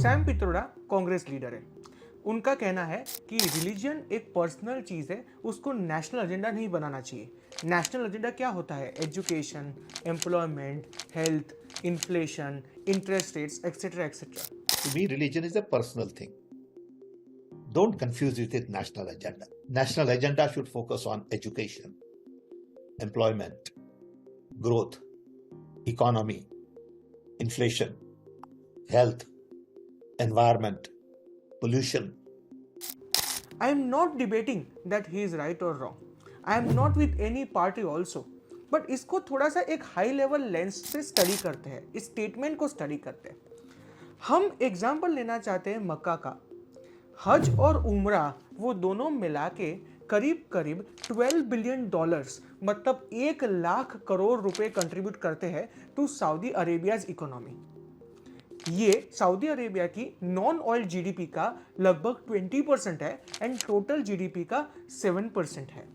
Sam पित्रोड़ा Congress leader है। उनका कहना है कि रिलीजन एक पर्सनल चीज है, उसको नेशनल एजेंडा नहीं बनाना चाहिए। नेशनल एजेंडा क्या होता है? Education, employment, health, inflation, interest rates etcetera etcetera. To me, religion is a personal thing. Don't confuse it with national agenda. National agenda should focus on education, employment, growth, economy, inflation, health, environment, pollution. I am not debating that he is right or wrong. I am not with any party also. But इसको थोड़ा सा एक high level lens से study करते हैं, इस statement को study करते हैं। हम एग्जाम्पल लेना चाहते हैं मक्का का। हज और उम्रा वो दोनों मिला के करीब करीब 12 बिलियन डॉलर्स मतलब 1 लाख करोड़ रुपए कंट्रीब्यूट करते हैं टू सऊदी अरेबियाज इकोनॉमी। ये सऊदी अरेबिया की नॉन ऑयल जीडीपी का लगभग 20% है एंड टोटल जीडीपी का 7% है।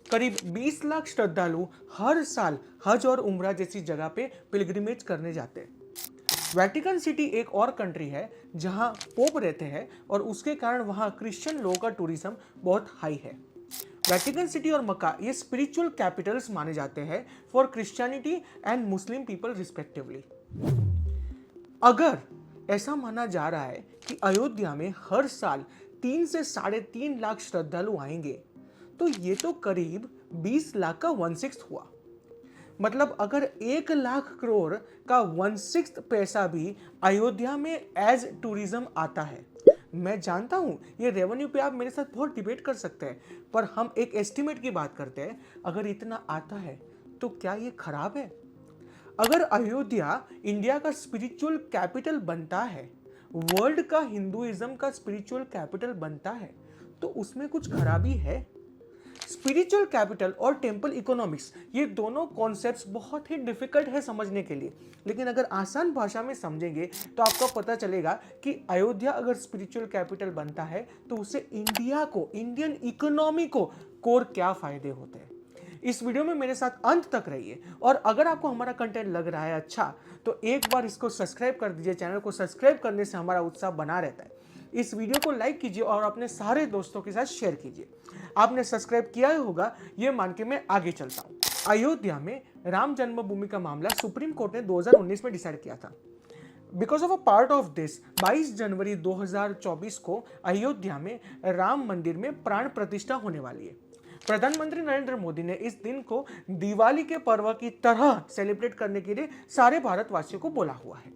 करीब 20 लाख श्रद्धालु हर साल हज और उम्रा जैसी जगह पे पिलग्रिमेज करने जाते हैं। वेटिकन सिटी एक और कंट्री है जहां पोप रहते हैं और उसके कारण वहां क्रिश्चियन लोगों का टूरिज्म बहुत हाई है। वेटिकन सिटी और मक्का ये स्पिरिचुअल कैपिटल्स माने जाते हैं for Christianity and Muslim people respectively. अगर ऐसा माना जा रहा है कि अयोध्या में हर साल 3 से 3.5 लाख श्रद्धालु आएंगे, तो ये तो करीब 20 लाख का 1/6 हुआ। मतलब अगर 1 लाख करोड़ का 1/6 पैसा भी अयोध्या में एज टूरिज्म आता है। मैं जानता हूं ये रेवेन्यू पे आप मेरे साथ बहुत डिबेट कर सकते हैं, पर हम एक एस्टिमेट की बात करते हैं। अगर इतना आता है तो क्या ये खराब है? अगर अयोध्या इंडिया का स्पिरिचुअल कैपिटल बनता है, वर्ल्ड का हिंदुइज्म का स्पिरिचुअल कैपिटल बनता है, तो उसमें कुछ खराबी है? स्पिरिचुअल कैपिटल और टेम्पल इकोनॉमिक्स ये दोनों कॉन्सेप्ट्स बहुत ही डिफिकल्ट है समझने के लिए, लेकिन अगर आसान भाषा में समझेंगे तो आपको पता चलेगा कि अयोध्या अगर स्पिरिचुअल कैपिटल बनता है तो उससे इंडिया को, इंडियन इकोनॉमी को कोर क्या फायदे होते हैं। इस वीडियो में मेरे साथ अंत तक रहिए और अगर आपको हमारा कंटेंट लग रहा है अच्छा, तो एक बार इसको सब्सक्राइब कर दीजिए। चैनल को सब्सक्राइब करने से हमारा उत्साह बना रहता है। इस वीडियो को लाइक कीजिए और अपने सारे दोस्तों के साथ शेयर कीजिए। आपने सब्सक्राइब किया ही होगा ये मान के मैं आगे चलता हूं। अयोध्या में राम जन्मभूमि का मामला सुप्रीम कोर्ट ने 2019 में डिसाइड किया था। Because of a part of this 22 जनवरी 2024 को अयोध्या में राम मंदिर में प्राण प्रतिष्ठा होने वाली है। प्रधानमंत्री नरेंद्र मोदी ने इस दिन को दिवाली के पर्व की तरह सेलिब्रेट करने के लिए सारे भारतवासियों को बोला हुआ है।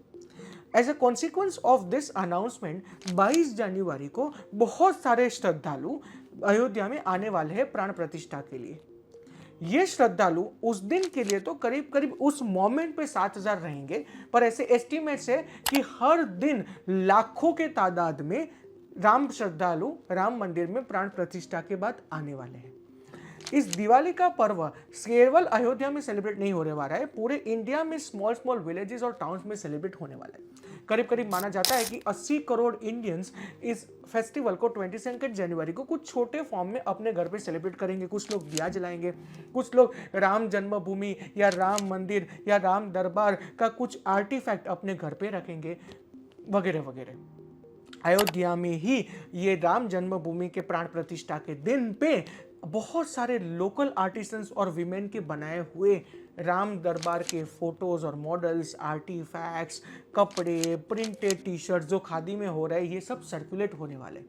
As a consequence of this announcement 22 जनवरी को बहुत सारे श्रद्धालु अयोध्या में आने वाले हैं प्राण प्रतिष्ठा के लिए। ये श्रद्धालु उस दिन के लिए तो करीब करीब उस मोमेंट पे 7,000 रहेंगे, पर ऐसे एस्टिमेट्स है कि हर दिन लाखों के तादाद में राम श्रद्धालु राम मंदिर में प्राण प्रतिष्ठा के बाद आने वाले हैं। इस दिवाली का पर्व केवल अयोध्या में सेलिब्रेट नहीं होने वाला है, पूरे इंडिया में स्मॉल स्मॉल विलेजेस और टाउन्स में सेलिब्रेट होने वाला है। करीब करीब माना जाता है कि 80 करोड़ इंडियंस इस फेस्टिवल को 22 जनवरी को कुछ छोटे फॉर्म में अपने घर पे सेलिब्रेट करेंगे। कुछ लोग दिया जलाएंगे, कुछ लोग राम जन्मभूमि या राम मंदिर या राम दरबार का कुछ आर्टिफैक्ट अपने घर पे रखेंगे, वगैरह वगैरह। अयोध्या में ही ये राम जन्मभूमि के प्राण प्रतिष्ठा के दिन पे बहुत सारे लोकल आर्टिसंस और विमेन के बनाए हुए राम दरबार के फोटोज और मॉडल्स, आर्टिफैक्ट्स, कपड़े, प्रिंटेड टी शर्ट जो खादी में हो रहे हैं, ये सब सर्कुलेट होने वाले।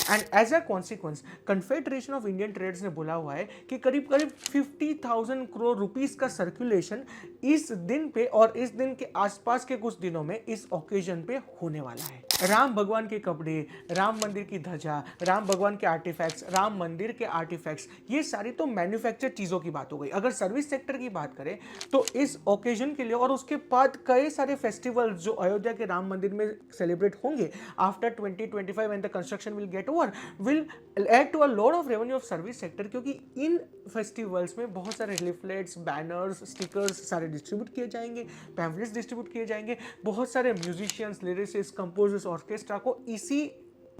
And as a consequence Confederation of Indian Traders ने बोला हुआ है कि करीब करीब 50,000 करोड़ रुपीस का सर्कुलेशन इस दिन पे और इस दिन के आसपास के कुछ दिनों में इस ओकेजन पे होने वाला है। राम भगवान के कपड़े, राम मंदिर की ध्वजा, राम भगवान के आर्टिफैक्ट्स, राम मंदिर के आर्टिफैक्ट्स, ये सारी तो मैन्युफैक्चर्ड चीज़ों की बात हो गई। अगर सर्विस सेक्टर की बात करें तो इस ओकेजन के लिए और उसके बाद कई सारे फेस्टिवल्स जो अयोध्या के राम मंदिर में सेलिब्रेट होंगे after 2025 when the construction will get over, will add to a lot of revenue of service sector, क्योंकि इन फेस्टिवल्स में बहुत सारे लिफलेट्स, बैनर्स, स्टिकर्स सारे डिस्ट्रीब्यूट किए जाएंगे, पैम्फलेट्स डिस्ट्रीब्यूट किए जाएंगे। बहुत सारे म्यूजिशियंस, लिरिसिस्ट, कंपोजर्स, ऑर्केस्ट्रा को इसी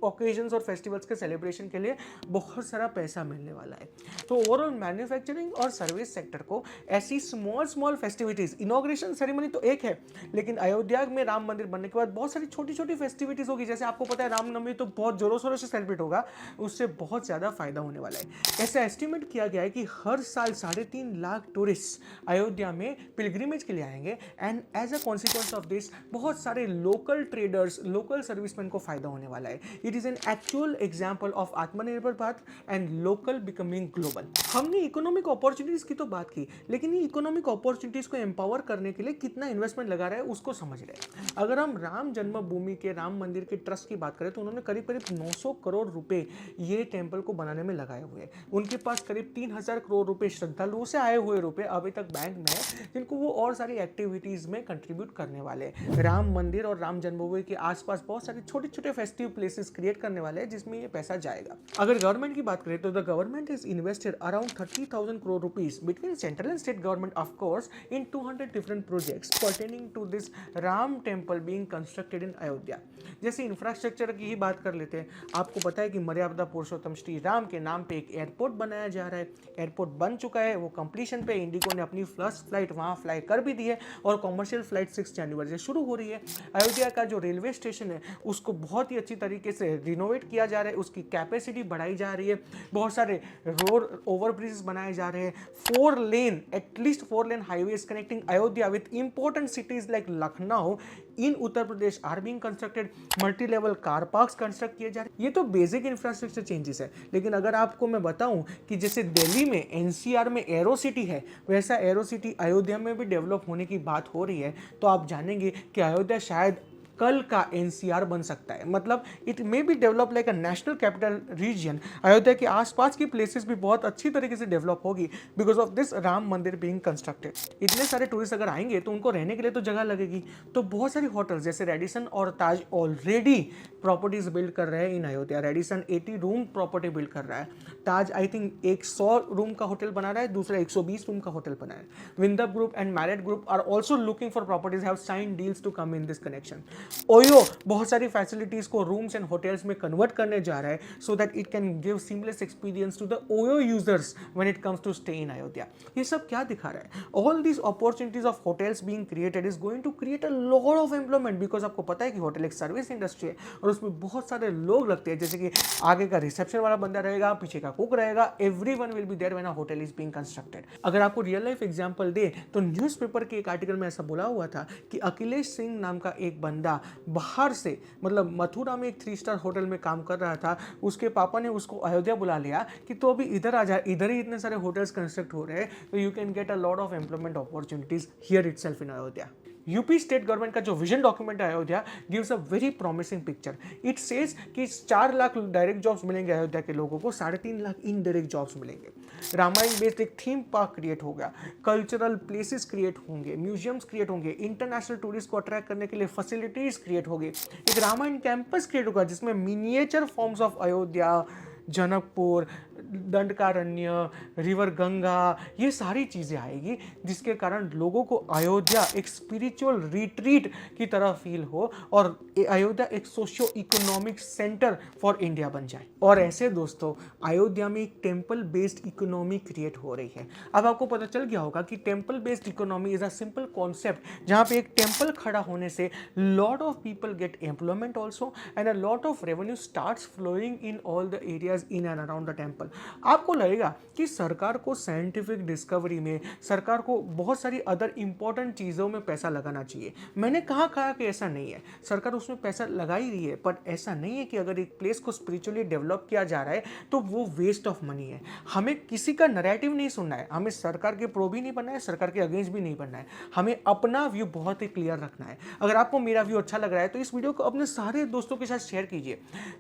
ओकेजन्स और फेस्टिवल्स के सेलिब्रेशन के लिए बहुत सारा पैसा मिलने वाला है। तो ओवरऑल मैन्युफैक्चरिंग और सर्विस सेक्टर को ऐसी स्मॉल फेस्टिविटीज, इनॉग्रेशन सेरेमनी तो एक है, लेकिन अयोध्या में राम मंदिर बनने के बाद बहुत सारी छोटी छोटी फेस्टिविटीज होगी। जैसे आपको पता है रामनवमी तो बहुत जोरों शोरों से सेलिब्रेट होगा, उससे बहुत ज़्यादा फायदा होने वाला है। ऐसा एस्टिमेट किया गया है कि हर साल 3.5 लाख टूरिस्ट अयोध्या में पिलग्रिमेज के लिए आएंगे and as a consequence of this बहुत सारे लोकल ट्रेडर्स, लोकल सर्विसमैन को फायदा होने वाला है। It is an actual example of Atmanirbhar Bharat and local becoming global. हमने इकोनॉमिक अपॉर्चुनिटीज की तो बात की, लेकिन ये इकोनॉमिक अपॉर्चुनिटीज को एम्पावर करने के लिए कितना इन्वेस्टमेंट लगा रहा है उसको समझ रहे हैं। अगर हम राम जन्मभूमि के राम मंदिर के ट्रस्ट की बात करें तो उन्होंने करीब करीब 900 करोड़ रुपए ये टेंपल को बनाने में लगाए हुए हैं। उनके पास करीब 3000 करोड़ रुपए श्रद्धालुओं से आए हुए रुपए अभी तक बैंक में है, जिनको वो और सारी एक्टिविटीज में कंट्रीब्यूट करने वाले हैं। राम मंदिर और राम जन्मभूमि के आसपास बहुत सारे छोटे छोटे फेस्टिव प्लेसेस क्रिएट करने वाले हैं, जिसमें ये पैसा जाएगा। अगर गवर्नमेंट की बात करें तो the government is invested around 30,000 crore rupees between central and state government, of course, in 200 different projects pertaining to this Ram temple being constructed in Ayodhya। जैसे इंफ्रास्ट्रक्चर की ही बात कर लेते हैं, आपको पता है कि मर्यादा पुरुषोत्तम श्री राम के नाम पे एक एयरपोर्ट बनाया जा रहा है। एयरपोर्ट बन चुका है, वो कंप्लीशन पे, इंडिगो ने अपनी फर्स्ट फ्लाइट वहाँ फ्लाई कर भी दी है और कॉमर्शियल फ्लाइट 6 जनवरी से शुरू हो रही है। अयोध्या का जो रेलवे स्टेशन है उसको बहुत ही अच्छी तरीके से रिनोवेट किया जा रहा है, उसकी कैपेसिटी बढ़ाई जा रही है, बहुत सारे रोड ओवर ब्रिजेस बनाए जा रहे हैं, 4 lane, at least 4 lane highways connecting Ayodhya with important cities like Lucknow in Uttar Pradesh are being constructed, multi level car parks construct किए जा रहे हैं। ये तो बेसिक इंफ्रास्ट्रक्चर चेंजेस है, लेकिन अगर आपको मैं बताऊं कि जैसे दिल्ली में एनसीआर में एरो सिटी है, वैसा एरो सिटी अयोध्या में भी डेवलप होने की बात हो रही है, तो आप जानेंगे कि अयोध्या शायद कल का एनसीआर बन सकता है। मतलब it may be develop like a national capital region. Ayodhya के आसपास की प्लेसेस भी बहुत अच्छी तरीके से डेवलप होगी बिकॉज ऑफ दिस राम मंदिर बीइंग कंस्ट्रक्टेड। इतने सारे टूरिस्ट अगर आएंगे तो उनको रहने के लिए तो जगह लगेगी, तो बहुत सारी होटल्स जैसे रेडिसन और ताज ऑलरेडी प्रॉपर्टीज बिल्ड कर रहे हैं in Ayodhya. Radisson 80 room property build कर रहा है, ताज आई थिंक 100 रूम का होटल बना रहा है, दूसरा 120 रूम का होटल बना है। Wyndham group and Marriott group are also looking for properties, have sign deals to come in this connection. OYO बहुत सारी फैसिलिटीज को रूम्स एंड होटल्स में कन्वर्ट करने जा रहा है so that it can give seamless experience to the OYO users when it comes to stay in Ayodhya. ये सब क्या दिखा रहा है? All these opportunities of hotels being created is going to create a lot of employment, because आपको पता है कि होटल एक सर्विस इंडस्ट्री है और उसमें बहुत सारे लोग लगते हैं, जैसे कि आगे का रिसेप्शन वाला बंदा रहेगा, पीछे का कुक रहेगा, everyone will be there when a hotel is being constructed. अगर आपको रियल लाइफ एग्जांपल दे तो न्यूज़पेपर के एक आर्टिकल में ऐसा बोला हुआ था कि अखिलेश सिंह नाम का एक बंदा बाहर से, मतलब मथुरा में एक 3 स्टार होटल में काम कर रहा था, उसके पापा ने उसको अयोध्या बुला लिया कि तो अभी इधर आ जा, इधर ही इतने सारे होटल्स कंस्ट्रक्ट हो रहे हैं, तो you can get a lot of employment opportunities here itself in Ayodhya. UP state government का जो विजन डॉक्यूमेंट है Ayodhya gives a very promising picture. It says कि 4 लाख डायरेक्ट जॉब्स मिलेंगे अयोध्या के लोगों को, 3.5 लाख इनडायरेक्ट जॉब्स मिलेंगे। रामायण बेस्ड एक थीम पार्क क्रिएट होगा, कल्चरल प्लेसेस क्रिएट होंगे, म्यूजियम्स क्रिएट होंगे, इंटरनेशनल टूरिस्ट को अट्रैक्ट करने के लिए फैसिलिटीज क्रिएट होगी, एक रामायण कैंपस क्रिएट होगा जिसमें miniature forms of Ayodhya, Janakpur, Dandakaranya, river Ganga, ये सारी चीज़ें आएगी, जिसके कारण लोगों को अयोध्या एक स्पिरिचुअल रिट्रीट की तरह फील हो और अयोध्या एक socio economic centre for India बन जाए। और ऐसे दोस्तों अयोध्या में एक टेम्पल बेस्ड इकोनॉमी क्रिएट हो रही है। अब आपको पता चल गया होगा कि temple based economy is a simple concept जहाँ पे एक टेम्पल खड़ा होने से lot of people get employment also and a lot of revenue starts flowing in all the areas in and around the temple. आपको लगेगा कि सरकार को साइंटिफिक डिस्कवरी में, सरकार को बहुत सारी अदर इंपॉर्टेंट चीज़ों में पैसा लगाना चाहिए। मैंने कहा कि ऐसा नहीं है, सरकार उसमें पैसा लगा ही रही है, बट ऐसा नहीं है कि अगर एक प्लेस को स्पिरिचुअली डेवलप किया जा रहा है तो वो वेस्ट ऑफ मनी है। हमें किसी का नैरेटिव नहीं सुनना है, हमें सरकार के प्रो भी नहीं बनना है, सरकार के अगेंस्ट भी नहीं बनना है, हमें अपना व्यू बहुत ही क्लियर रखना है। अगर आपको मेरा व्यू अच्छा लग रहा है तो इस वीडियो को अपने सारे दोस्तों के साथ शेयर कीजिए।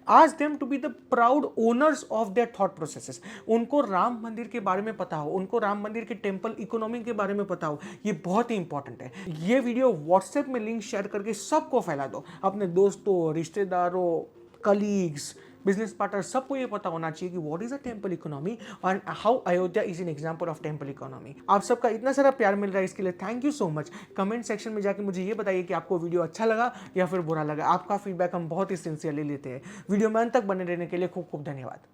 Ask them to be the proud owners of their thought processes. उनको राम मंदिर के बारे में पता हो, उनको राम मंदिर के टेम्पल इकोनॉमी के बारे में पता हो, ये बहुत ही इंपॉर्टेंट है। ये वीडियो व्हाट्सएप में लिंक शेयर करके सबको फैला दो, अपने दोस्तों, रिश्तेदारों, कलीग्स, बिजनेस पार्टनर सबको ये पता होना चाहिए कि what is a temple economy and how Ayodhya is an example of temple economy. आप सबका इतना सारा प्यार मिल रहा है, इसके लिए thank you so much. Comment section में जाके मुझे ये बताइए कि आपको वीडियो अच्छा लगा या फिर बुरा लगा। आपका फीडबैक हम बहुत ही सिंसियरली लेते हैं। वीडियो में अंत तक बने रहने के लिए खूब खूब धन्यवाद।